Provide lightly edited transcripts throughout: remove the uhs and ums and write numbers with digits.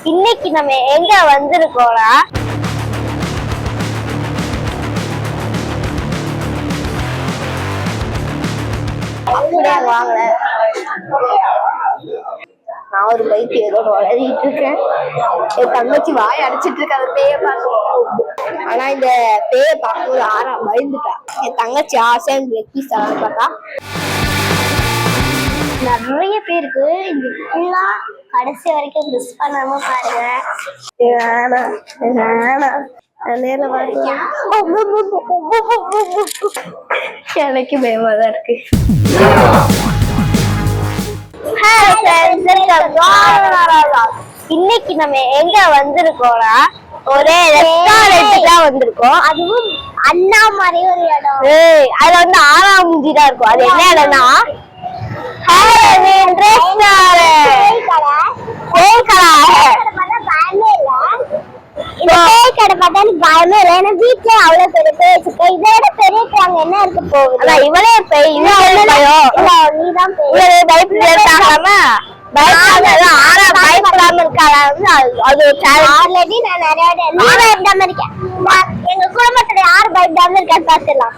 இன்னைக்கு நம்ம எங்க வந்திருக்கோம்னா அப்படியே வாங்கல நான் ஒரு பைக் ஏதோ வளரிட்டு இருக்கேன். என் தங்கச்சி வாய் அடைச்சிட்டு இருக்க அந்த பேய பார்க்க. ஆனா இந்த பேய பார்க்கும்போது ஆறா பயந்துட்டா. என் தங்கச்சி ஆசை லெக்கி சார் பார்த்தா நிறைய பேருக்கு இந்த ஃபுல்லா கடைசி வரைக்கும் மிஸ் பண்ணாம பாருங்க. நேரில் வரைக்கும் எனக்கு பயமா தான் இருக்கு. இன்னைக்கு நம்ம எங்க வந்திருக்கோம்னா ஒரே ரெஸ்டாரண்ட் தான் வந்திருக்கோம். அதுவும் அண்ணா மாதிரி ஒரு இடம். அதுல வந்து 6ஆம் மூஞ்சி தான் இருக்கும். அது என்ன இடம்னா வீட்டுல அவ்வளவு பெரிய பேய் வச்சிருக்கேன். இதோட பெரிய கிராங்க என்ன இருக்க போகுது? இவளே பேய், நீதான் பயப்படாம இருக்காங்க. எங்க குடும்பத்துல யாரு பயப்படாம இருக்கான்னு பாத்துடலாம்.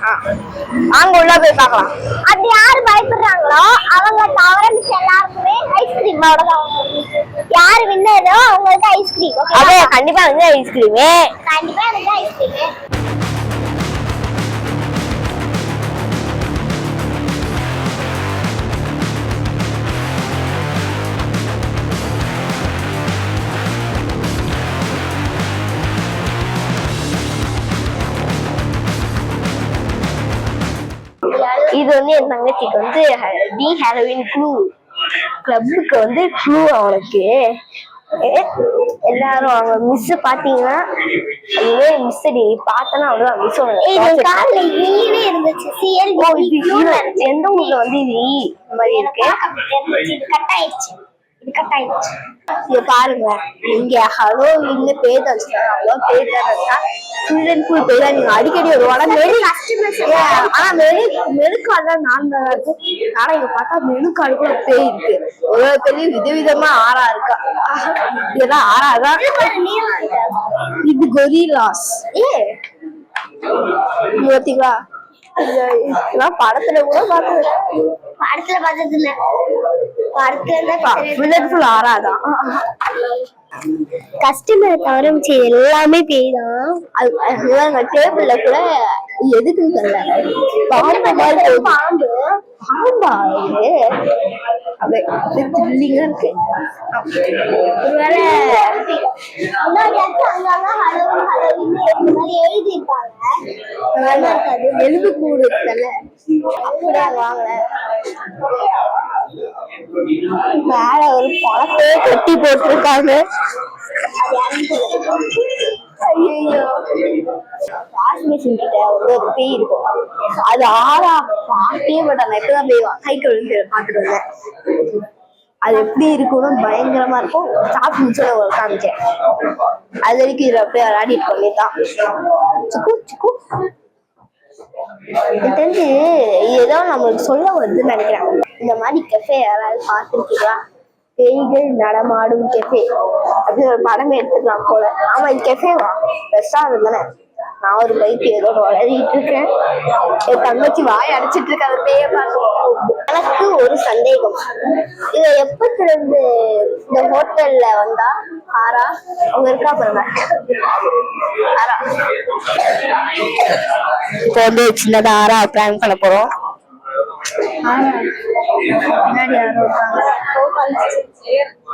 அங்க உள்ள போய் பாக்கலாம். அப்படி யாரு பயப்படுறாங்களோ அவங்க தவிர மிச்சம் எல்லாருக்குமே ஐஸ்கிரீம் யாரு வின்னரோ அவங்களுக்கு ஐஸ்கிரீம். கண்டிப்பா வந்து ஐஸ்கிரீமே கண்டிப்பா எனக்கு ஐஸ்கிரீமே. இது வந்து என் தங்கச்சிக்கு வந்து தி ஹாலோவீன் கிளப்புக்கு வந்து க்ளூ. அவனுக்கு எல்லாரும் அவங்க மிஸ் பாத்தீங்கன்னா மிஸ் பார்த்தனா அவ்வளவுதான் மிஸ் இருந்துச்சு. எந்த ஊர்ல வந்து இது மாதிரி இருக்கு கட் ஆயிடுச்சு. இங்க பாருங்க, இங்க ஹலோவீன்னு பேர் வச்சுட்டாங்க. அவ்வளோ பேர் தான் ஃபுல் அண்ட் ஃபுல் பேர் தான். நீங்க அடிக்கடி வருவாங்க. ஆனா மெனுக்கார்டு தான் நார்மலா இருக்கும். ஆனா இங்க பார்த்தா மெனுக்கார்டு கூட பேய் இருக்கு. ஒரு பெரிய விதவிதமா ஆறா இருக்கா. இதெல்லாம் ஆறாதான். இது கொரில்லாஸ். பார்த்தீங்களா? இதெல்லாம் படத்துல கூட பார்த்தது. படத்துல பார்த்தது இல்ல. கஸ்டமரை தவிர எல்லாமே பேய் தான். டேபிள்ல கூட எதுக்குன்னு தெரியல. பாம்பு பாம்பா அப்படியே இருக்கு. ஒருவேளை எலும்பு கூடு இருக்குல்ல, அப்படியே வாங்கல. மேல ஒரு பழத்தையே கட்டி போட்டிருக்காங்க. வாஷிங் கிட்ட வந்து ஒரு பேய் இருக்கும். அது ஆறா பாட்டே மாட்டாங்க. எப்பதான் போய் கை கழுவி பாத்துட்டு வந்தேன். அது எப்படி இருக்கும்னு பயங்கரமா இருக்கும். சாப்பிட்டு முடிச்சு ஒரு காமிச்சேன். அது வரைக்கும் இதுல அப்படியே விளையாடிட்டு பண்ணிட்டான். சிக்கு சிக்கு தெரிஞ்சு ஏதோ நம்மளுக்கு சொல்ல வருதுன்னு நினைக்கிறேன். இந்த மாதிரி கெஃபே யாராவது பார்த்துருக்கீங்களா? பேய்கள் நடமாடும் கெஃபே அப்படின்னு ஒரு படமே எடுத்துக்கலாம் போல. ஆமா, இது கெஃபேவா? ரெஸ்டாரண்ட் தானே. நான் ஒரு பைக் ஏதோ வளரிட்டு இருக்கேன். என் தங்கச்சி வாய் அடைச்சிட்டு இருக்க அந்த பேய பார்க்க. எனக்கு ஒரு சந்தேகம், இத எப்பத்துல இருந்து இந்த ஹோட்டல்ல வந்தா ஆரா அவங்க இருக்கா பாருங்க. ஆரா இப்போ வந்து சின்னதா ஆரா பிளான் பண்ண போறோம்.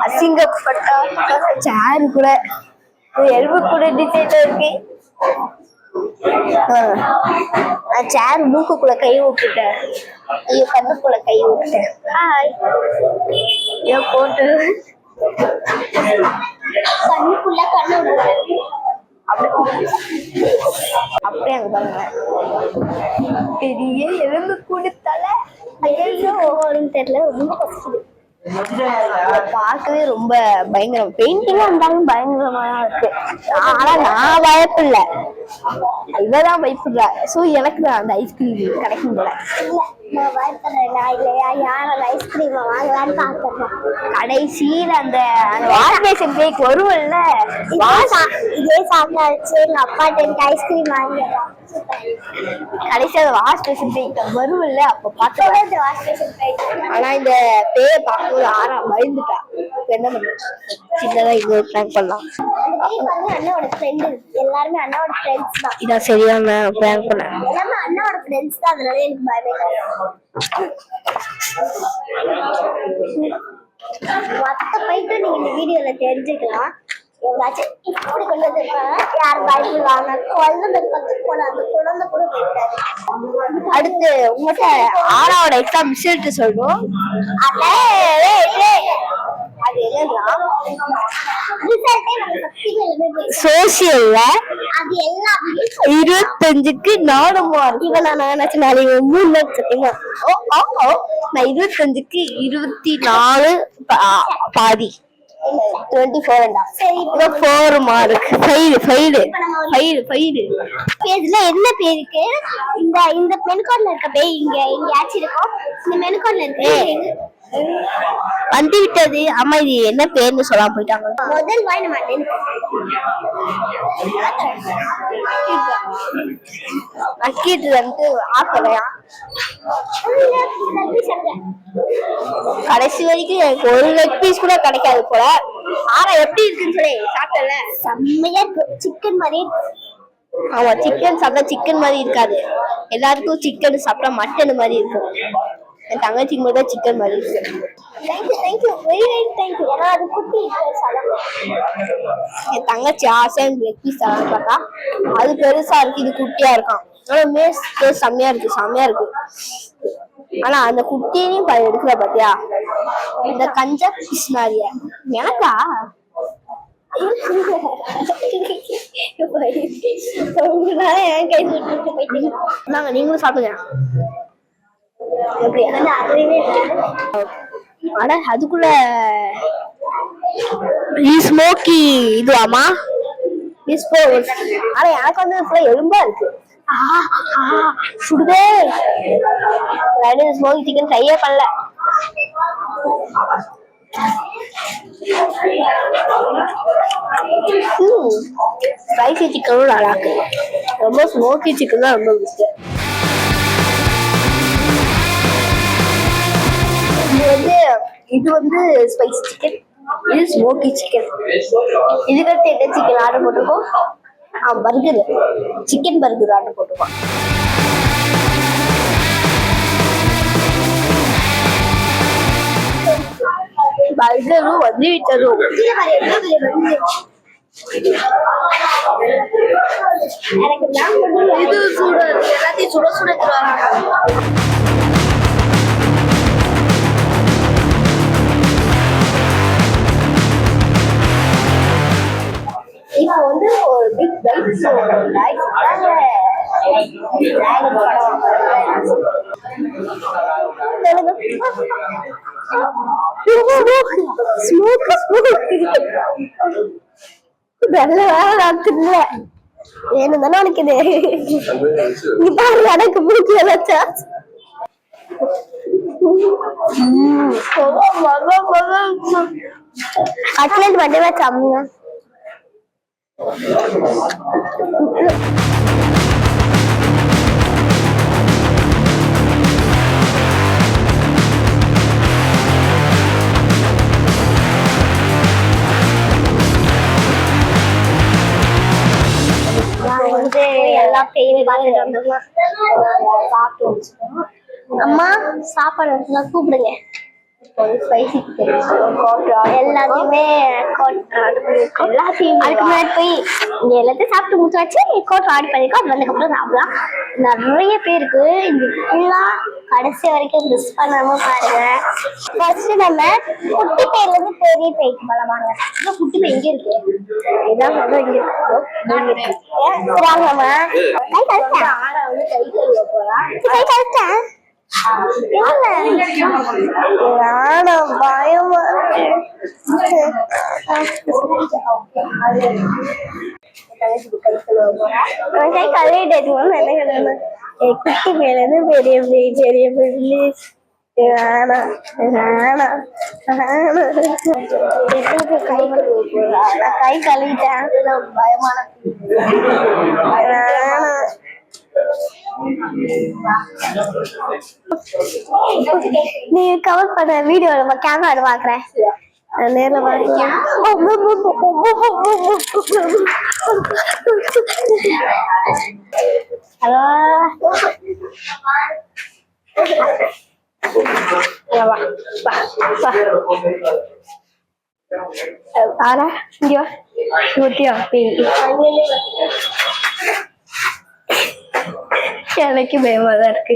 அசிங்கப்பட்டா சேரு கூட எலும்பு கூட டிசைன்ல இருக்கு. சேர் மூக்குக்குள்ள கை விட்டுட்டேன். ஐயோ, கண்ணுக்குள்ள கை விட்டுட்டேன். போட்டு கண்ணுக்குள்ள கண்ணு அப்படியே அங்க பாருங்க, பெரிய எலும்பு கூடுத்தால ஐயோ தெரியல. ரொம்ப கஷ்டம். பார்க்கவே ரொம்ப பயங்கரம். பெயிண்டிங்கா இருந்தாலும் பயங்கரமா இருக்கு. ஆனா நான் பயப்படல, இவதான் பயப்படுற. சோ எனக்கு தான் அந்த ஐஸ்கிரீம் கிடைக்கும் போல. நான் பயப்படுறேன் இல்லையா, யார் அந்த ஐஸ்கிரீம் வாங்கலான்னு பாக்குறேன். கடைசியில அந்த வாஷ் பேக் வருவல்ல, இதே சாப்பிட்டாச்சு. எங்க அப்பா எனக்கு ஐஸ்கிரீம் வாங்கிடுறான். கடைசியா வாஷ் பேஷன் பேக் வருவல்ல, அப்ப பார்த்தா வாஷ் பேஷன் பேக். ஆனா இந்த பேய பார்க்கும்போது ஆறா பயந்துட்டா. என்ன பண்ண சின்னதா இன்னொரு பிராங்க் பண்ணலாம். அண்ணாவோட ஃப்ரெண்ட், எல்லாருமே அண்ணாவோட ஃப்ரெண்ட்ஸ் தான். இதான் சரியான பிராங்க் பண்ண. எல்லாமே அண்ணாவோட ஃப்ரெண்ட்ஸ் தான், அதனால எனக்கு பயமே மத்த போயிட்டு நீங்க இந்த வீடியோல தெரிஞ்சுக்கலாம். எவ்வளாச்சும் இப்படி கொண்டு வந்திருப்பாங்க, யார் பயப்படுவாங்க, குழந்தை பத்து போல அந்த குழந்தை கூட போயிட்டாரு. அடுத்து உங்கள்கிட்ட ஆறாவோட எக்ஸாம் ரிசல்ட் சொல்றோம். சோசியல்ல 25க்கு 4 மார்க். இவன் நான் நினைச்சு நாளைக்கு 3 சத்தியமா. நான் 25க்கு 24 பாதி 24 மார்க். பேஜ்ல என்ன பேருக்கு இந்த மெனுகார்ட்ல இருக்க பேய் இங்க எங்கயாச்சும் இருக்கும். இந்த மெனுகார்ட்ல இருக்கு வந்து விட்டது. அம்மா இது என்ன பேர்னு சொல்லாம போயிட்டாங்க. முதல் வாய் நம்ம அக்கிட்டு வந்து ஆக்கலையா. கடைசி வரைக்கும் எனக்கு ஒரு லெக் பீஸ் கூட கிடைக்காது போல. ஆனா எப்படி இருக்குன்னு சொல்லி சாப்பிட்டல, செம்மையா இருக்கு. சிக்கன் மாதிரி. ஆமா, சிக்கன் சாப்பிட்டா சிக்கன் மாதிரி இருக்காது. எல்லாருக்கும் சிக்கன் சாப்பிட்டா மட்டன் மாதிரி இருக்கும். என் தங்கச்சிக்கு மட்டும் சிக்கன் மாதிரி இருக்கு. என் தங்கச்சி ஆசை லெக் பீஸ் பார்த்தா அது பெருசா இருக்கு, இது குட்டியா இருக்கும். ஆனா மேஸ் செம்மையா இருக்கு. ஆனா அந்த குட்டியையும் எடுக்கல பாத்தியா, இந்த கஞ்சா பிஸ்னாரிய எனக்கா நாங்க நீங்களும் சாப்பிடுங்க. ஆனா அதுக்குள்ள ஸ்மோக்கி இதுவாமா. ஆனா எனக்கு வந்து எலும்பா இருக்கு. சுடுதே. ஸ்மோக்கி சிக்கன் ட்ரையே பண்ணல. ஸ்பைசி சிக்கனும் நல்லா இருக்கு. ரொம்ப ஸ்மோக்கி சிக்கன் தான் ரொம்ப பிடிக்கும். இது வந்து ஸ்பைசி சிக்கன், இது ஸ்மோக்கி சிக்கன். இதுக்கடுத்து என்ன சிக்கன் ஆர்டர் போட்டிருக்கோம்? பர்கர், சிக்கன் பர்கர் ஆர்டர் போட்டிருக்கோம். பர்கரும் வந்து விட்டரும். இது சூட எல்லாத்தையும் சுட சுட இப்போ வந்து ஒரு பிக் பைட் ஏன்னு நினைக்குது. எனக்கு பிடிக்கல. கட்லெட் மட்டுமே சாப்பிடுங்க. வந்து எல்லா பேயும் அம்மா சாப்பாடு கூப்பிடுங்க. எல்லாத்தையுமே அதுக்கு முன்னாடி போய் எல்லாத்தையும் சாப்பிட்டு முடிச்சாச்சு. கோட் ஆர்டர் பண்ணிருக்கோம். அது வந்ததுக்கப்புறம் சாப்பிடலாம். நிறைய பேருக்கு இந்த ஃபுல்லா கடைசி வரைக்கும் மிஸ் பண்ணாம பாருங்க. ஃபர்ஸ்ட் நம்ம குட்டி பேர்ல இருந்து பெரிய பேய்க்கு பலமாங்க. குட்டி பேய் எங்க இருக்கு? இதான் இங்க இருக்கு. ஆறா வந்து கை கழுவ போறா. கை கழுவிட்டேன். பயமா கை கழுவிட்டு என்ன கிடணும் குட்டி மேலேருந்து பெரிய பெரிய ப்ளீஸ் கை கழுவிட்டேன் பயமான நீ கவர் பண்ண வீடியோ கேமரா பாக்குறேன் நேர்ல பாக்குறேன் ஹலோ ஆரா இங்க ஊத்தியா எனக்கு பயமா தான் இருக்கு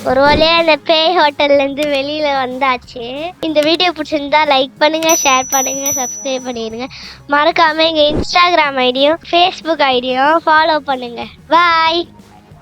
ஒரு வழியாக இந்த பேய் ஹோட்டல்லேருந்து வெளியில் வந்தாச்சு. இந்த வீடியோ பிடிச்சிருந்தா லைக் பண்ணுங்கள், ஷேர் பண்ணுங்கள், சப்ஸ்கிரைப் பண்ணிடுங்க. மறக்காமல் எங்கள் இன்ஸ்டாகிராம் ஐடியும் ஃபேஸ்புக் ஐடியும் ஃபாலோ பண்ணுங்கள். பாய்.